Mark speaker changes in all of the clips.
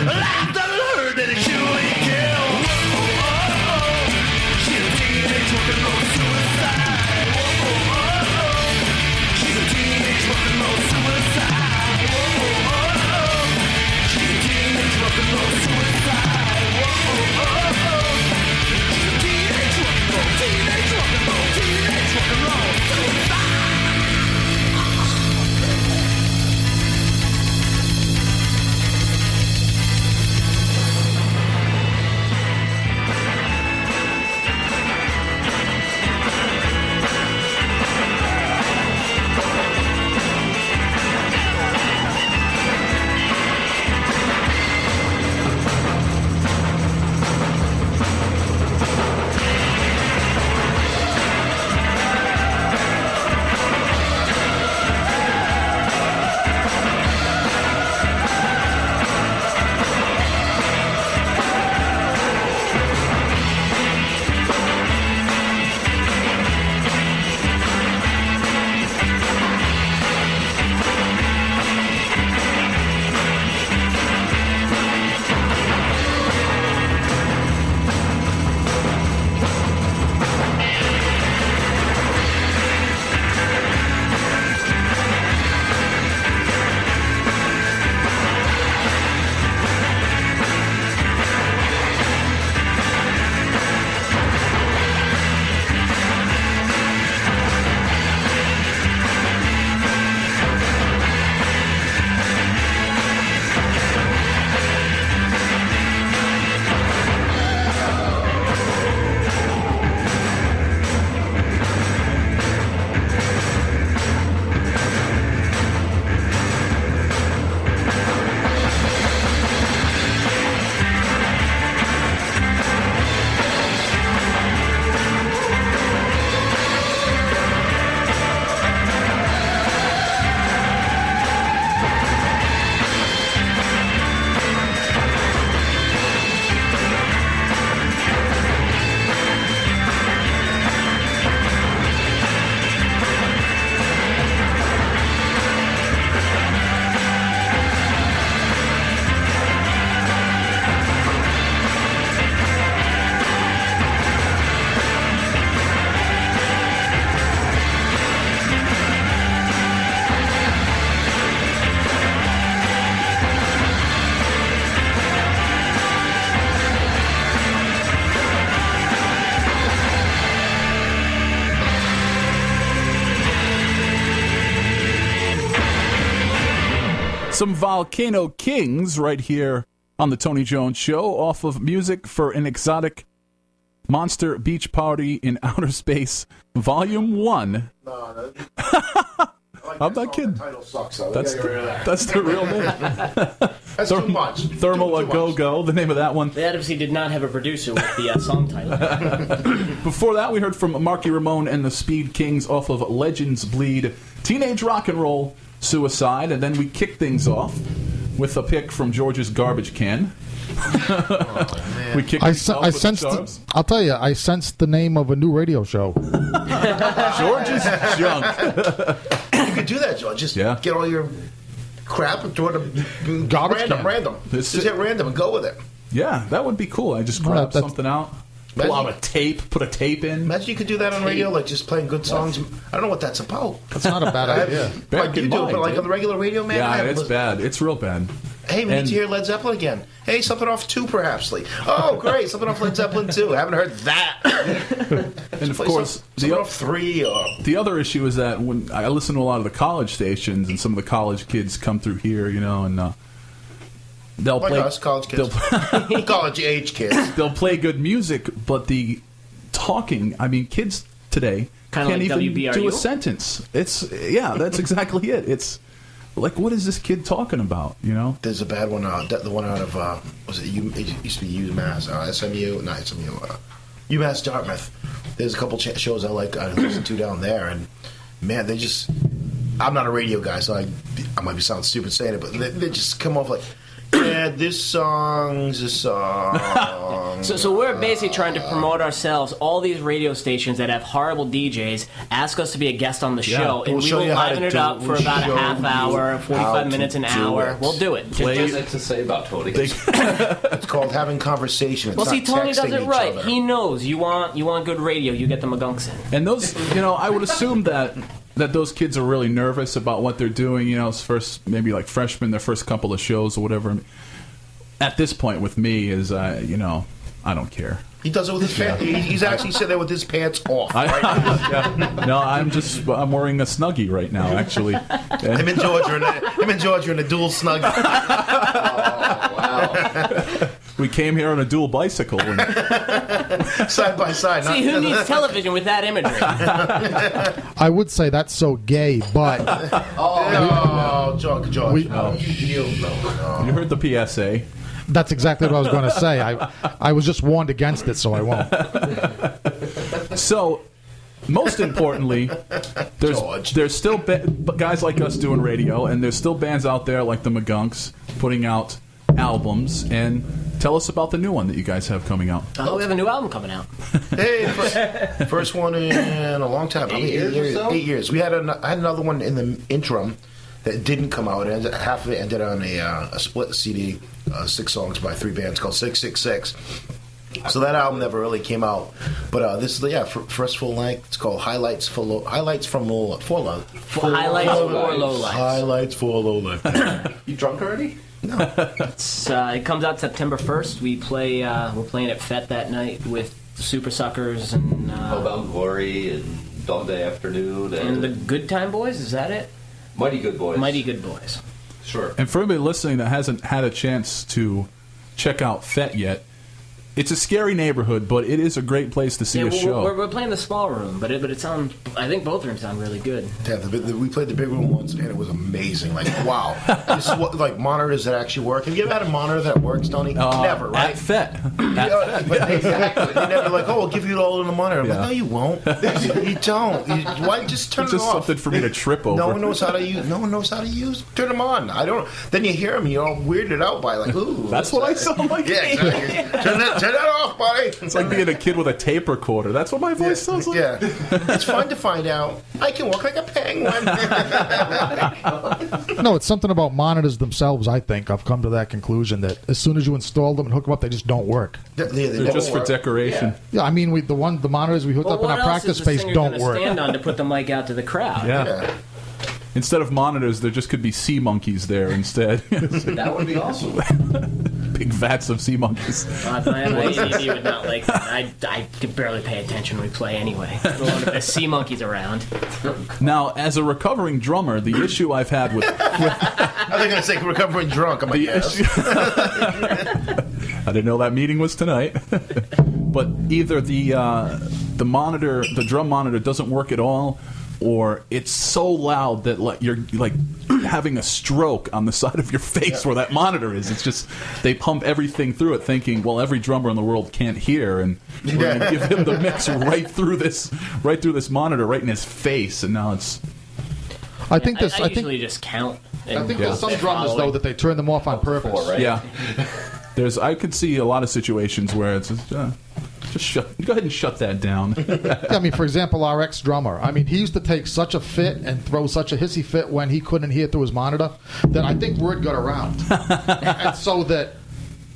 Speaker 1: Life that learned that it surely kill. She's a teenage rock and roll suicide. She's a teenage rock and roll suicide. She's a teenage rock and roll suicide. She's a teenage rock and roll, teenage rock and roll, teenage rock and roll suicide.
Speaker 2: Some Volcano Kings right here on the Tony Jones Show off of Music for an Exotic Monster Beach Party in Outer Space, Volume 1.
Speaker 3: No,
Speaker 2: I'm not kidding.
Speaker 3: The title sucks, though.
Speaker 2: That's the real name.
Speaker 3: That's too much.
Speaker 2: Thermal
Speaker 3: Too
Speaker 2: A Go-Go, the name of that one.
Speaker 4: They obviously did not have a producer with the song title.
Speaker 2: Before that, we heard from Marky Ramone and the Speedkings off of Legends Bleed, Teenage Rock and Roll Suicide, and then we kicked things off with a pick from George's Garbage Can. We kicked things off with the
Speaker 5: I'll tell you, I sensed the name of a new radio show.
Speaker 2: George's Junk.
Speaker 3: You could do that, George. Just get all your crap and throw it in random. Just hit random and go with it.
Speaker 2: Yeah, that would be cool. I just grab something out. Pull out a tape, put a tape in.
Speaker 3: Imagine you could do that on radio, like just playing good songs. I don't know what that's about.
Speaker 5: That's not a bad idea.
Speaker 3: Like you do it, but like on the regular radio, man.
Speaker 2: Yeah, it's bad. It's real bad.
Speaker 3: Hey, we need to hear Led Zeppelin again. Hey, something off 2, perhaps. Oh, great, something off Led Zeppelin 2. I haven't heard that.
Speaker 2: And of course,
Speaker 3: something off 3.
Speaker 2: The other issue is that when I listen to a lot of the college stations, and some of the college kids come through here, you know, and they'll play
Speaker 3: us, college kids, college age kids.
Speaker 2: They'll play good music, but the talking, I mean, kids today can't
Speaker 4: like
Speaker 2: even
Speaker 4: WBRU?
Speaker 2: do a sentence. That's exactly it. It's like, what is this kid talking about? You know,
Speaker 3: there's a bad one. The one out of was it? It used to be UMass, SMU, not SMU, UMass Dartmouth. There's a couple shows I listen to down there, and man, they just. I'm not a radio guy, so I might be sounding stupid saying it, but they just come off like. Yeah, this song's a song.
Speaker 4: So we're basically trying to promote ourselves. All these radio stations that have horrible DJs ask us to be a guest on the show, and
Speaker 3: We'll
Speaker 4: we
Speaker 3: show
Speaker 4: will
Speaker 3: you how
Speaker 4: liven
Speaker 3: to
Speaker 4: it
Speaker 3: do
Speaker 4: up
Speaker 3: it.
Speaker 4: for
Speaker 3: We'll
Speaker 4: about a
Speaker 3: show
Speaker 4: half hour,
Speaker 3: you
Speaker 4: 45 minutes, an
Speaker 3: how to
Speaker 4: hour.
Speaker 3: do it.
Speaker 4: We'll do it.
Speaker 2: Play-
Speaker 6: What does to say about Tony?
Speaker 3: It's called having conversation. It's
Speaker 4: Well, see,
Speaker 3: not
Speaker 4: Tony does
Speaker 3: texting
Speaker 4: it
Speaker 3: each
Speaker 4: right.
Speaker 3: other.
Speaker 4: He knows you want good radio. You get the McGunks in.
Speaker 2: And those, I would assume that those kids are really nervous about what they're doing. It's first, maybe like freshmen, their first couple of shows or whatever. At this point with me is, I don't care.
Speaker 3: He does it with his pants. He's actually sitting there with his pants off. Right?
Speaker 2: No, I'm wearing a Snuggie right now, actually.
Speaker 3: Him and George are in a dual snug.
Speaker 2: We came here on a dual bicycle. And
Speaker 3: Side by side.
Speaker 4: See, who needs television with that imagery?
Speaker 5: I would say that's so gay, but
Speaker 3: Oh, George.
Speaker 5: We-
Speaker 3: No.
Speaker 2: you heard the PSA.
Speaker 5: that's exactly what I was going to say. I was just warned against it, so I won't.
Speaker 2: So, most importantly,
Speaker 3: George.
Speaker 2: there's still guys like us doing radio, and there's still bands out there like the McGunks putting out albums. And tell us about the new one that you guys have coming out.
Speaker 4: Oh, we have a new album coming out.
Speaker 3: Hey, first one in a long time. Probably 8 years. 8 years. I had another one in the interim that didn't come out. Half of it ended on a split CD, 6 songs by 3 bands called 666. So that album never really came out. But this is first full length. It's called Highlights from Low Life.
Speaker 4: Highlights for Low Life.
Speaker 3: Highlights for Low Life.
Speaker 6: You drunk already?
Speaker 4: It comes out September 1st. We're playing at FET that night with Super Suckers and
Speaker 6: About Glory and Dog Day Afternoon
Speaker 4: and the Good Time Boys. Is that it?
Speaker 6: Mighty Good Boys.
Speaker 4: Mighty Good Boys.
Speaker 6: Sure.
Speaker 2: And for anybody listening that hasn't had a chance to check out FET yet, it's a scary neighborhood, but it is a great place to see a show.
Speaker 4: We're playing the small room, but it sounds. I think both rooms sound really good.
Speaker 3: Yeah, we played the big room once, and it was amazing. Like, wow. This is what, like, monitors that actually work. Have you ever had a monitor that works, Tony? Never, right?
Speaker 2: At FET.
Speaker 3: But exactly. They never like, we'll give you it all in the monitor. I'm like, no, you won't. You don't. Why just turn
Speaker 2: It's
Speaker 3: it
Speaker 2: just
Speaker 3: off?
Speaker 2: something for me to trip over.
Speaker 3: No one knows how to use. No one knows how to use. Turn them on. I don't. Then you hear them, you're all weirded out by like, ooh.
Speaker 2: That's what I sound like.
Speaker 3: Yeah, exactly. Turn that off, buddy.
Speaker 2: It's like being a kid with a tape recorder. That's what my voice sounds like.
Speaker 3: Yeah, it's fun to find out. I can walk like a penguin.
Speaker 5: No, it's something about monitors themselves, I think. I've come to that conclusion that as soon as you install them and hook them up, they just don't work.
Speaker 2: They're just for decoration.
Speaker 5: Yeah, I mean, the monitors we hooked up in
Speaker 4: what
Speaker 5: our
Speaker 4: else
Speaker 5: practice
Speaker 4: is the
Speaker 5: space
Speaker 4: singer
Speaker 5: don't
Speaker 4: gonna
Speaker 5: work.
Speaker 4: stand on to put the mic out to the crowd?
Speaker 2: Yeah. Instead of monitors, there just could be sea monkeys there instead.
Speaker 6: That would be awesome.
Speaker 2: Big vats of sea monkeys.
Speaker 4: You would not like that. I could barely pay attention when we play anyway. Let alone if there's sea monkeys around.
Speaker 2: Now, as a recovering drummer, the issue I've had with
Speaker 3: I think I'm saying recovering drunk. I'm like,
Speaker 2: the
Speaker 3: yes.
Speaker 2: issue. I didn't know that meeting was tonight. But either the monitor, the drum monitor, doesn't work at all, or it's so loud that you're like having a stroke on the side of your face where that monitor is. It's just they pump everything through it, thinking, well, every drummer in the world can't hear, and we're going to give him the mix right through this monitor, right in his face, and now it's.
Speaker 5: I think this.
Speaker 4: I
Speaker 5: I think
Speaker 4: usually just count.
Speaker 5: I think there's some drummers though that they turn them off on purpose.
Speaker 6: Right?
Speaker 2: Yeah. I could see a lot of situations where it's just go ahead and shut that down.
Speaker 5: I mean, for example, our ex-drummer. I mean, he used to take such a fit and throw such a hissy fit when he couldn't hear through his monitor that I think word got around, and so that.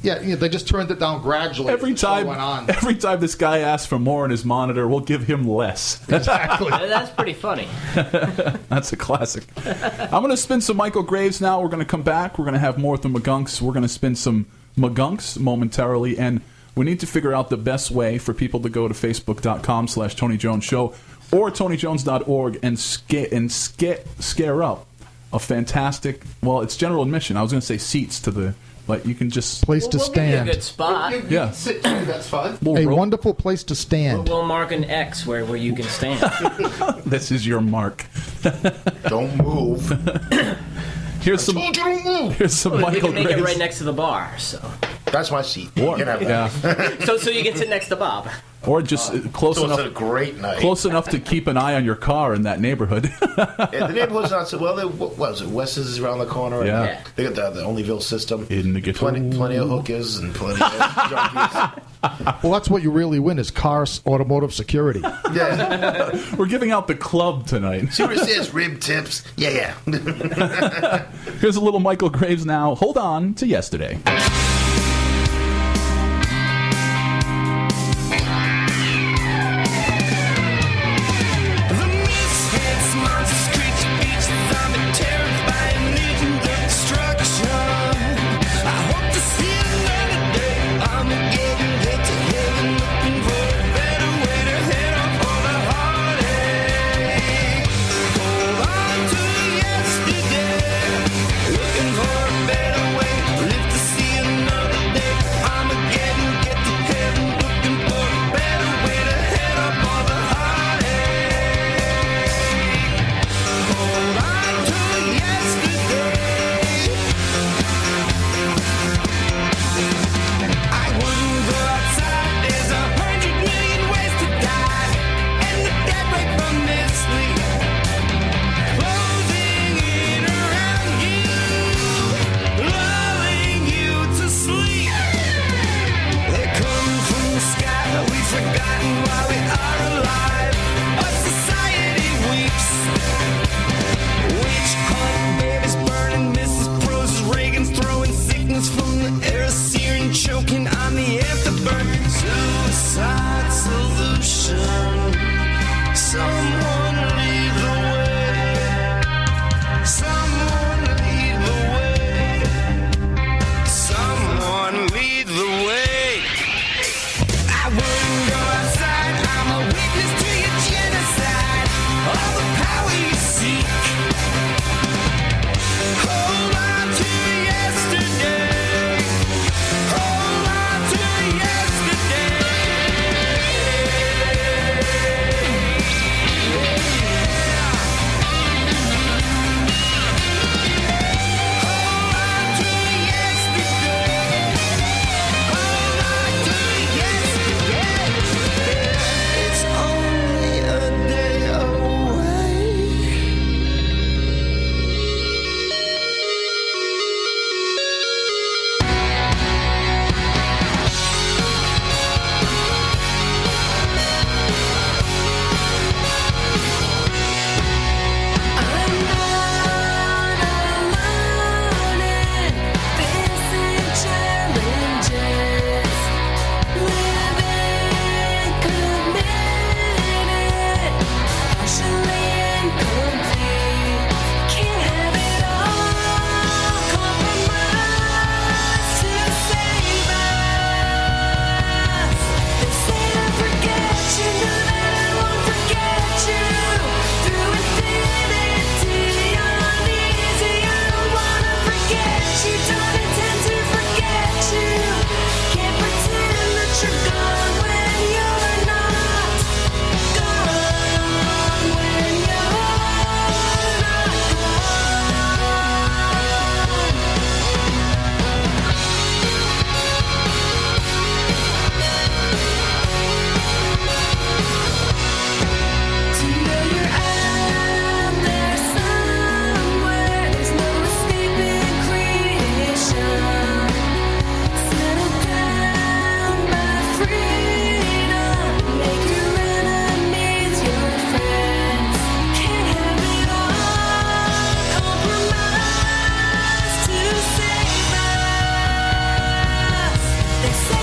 Speaker 5: Yeah, they just turned it down gradually.
Speaker 2: Every
Speaker 5: as the show
Speaker 2: time,
Speaker 5: went on.
Speaker 2: every time this guy asks for more in his monitor, we'll give him less.
Speaker 5: Exactly.
Speaker 4: That's pretty funny.
Speaker 2: That's a classic. I'm going to spin some Michale Graves now. We're going to come back. We're going to have more with the McGunks. We're going to spin some McGunks momentarily, and we need to figure out the best way for people to go to Facebook.com/Tony Jones Show or TonyJones.org and scare up a fantastic. Well, it's general admission. I was going to say seats to the. Like you can just
Speaker 5: Place to
Speaker 4: We'll give you a
Speaker 5: stand.
Speaker 4: good spot.
Speaker 2: yeah.
Speaker 6: That's fine.
Speaker 5: A wonderful place to stand.
Speaker 4: We'll mark an X where you can stand.
Speaker 2: This is your mark.
Speaker 3: Don't move.
Speaker 2: Here's some.
Speaker 3: Told you don't move.
Speaker 2: Here's some
Speaker 4: We
Speaker 2: Michale
Speaker 4: can make it
Speaker 2: Graves.
Speaker 4: right next to the bar. So
Speaker 3: That's my seat.
Speaker 2: Or,
Speaker 3: You can have that.
Speaker 2: yeah.
Speaker 4: So you can sit next to Bob.
Speaker 2: Or just close
Speaker 3: So
Speaker 2: enough.
Speaker 3: it's a great night.
Speaker 2: Close enough to keep an eye on your car in that neighborhood.
Speaker 3: Yeah, the neighborhood's not so well. What was it? West is around the corner.
Speaker 2: Yeah.
Speaker 4: Yeah.
Speaker 3: They got the Onlyville system.
Speaker 2: In the ghetto.
Speaker 3: Plenty of hookers and plenty of junkies.
Speaker 5: Well, that's what you really win is cars, automotive security.
Speaker 3: Yeah.
Speaker 2: We're giving out the club tonight.
Speaker 3: See what it says? Rib tips. Yeah.
Speaker 2: Here's a little Michale Graves now. Hold on to yesterday.
Speaker 1: The misfits, monsters, creatures, beaches, zombie, terrifying, legion, destruction. I hope to see another day. I'm getting head to heaven, looking for a better way to head off all the heartache. Hold on to yesterday, looking for a better way. Live to see another day. I'm getting get to heaven, looking for a better way to head off all the heartache. Hold on to yesterday. I wouldn't go outside. There's 100 million ways to die, and the dead wake from their sleep, closing in around you, lulling you to sleep. They come from the sky. We've forgotten why we are alive. Our society weeps. Witch hunt, babies burning, Mrs. Prose, Reagan's throwing sickness from the air, searing, choking on the afterburn. Suicide solution. Someone lead the way. Someone lead the way. Someone lead the way. I wouldn't go outside. I'm a witness to your genocide. All the power you seek. Hold on to yesterday. Hold on to yesterday. Hold on to yesterday. Hold on to yesterday. It's only a day away. I'm not alone in facing challenges, living committed, partially incomplete. Can't have it all, compromise to save us. They say to forget you, know that I won't forget you. Through infinity, uneasy, I don't wanna forget you. Don't intend to forget you. Can't pretend that you're gone when you're not. Gone when you're not to know you're out there somewhere. There's no escaping creation. Settle down by freedom. Make your enemies your friends. Can't have it all. Compromise to save us. They say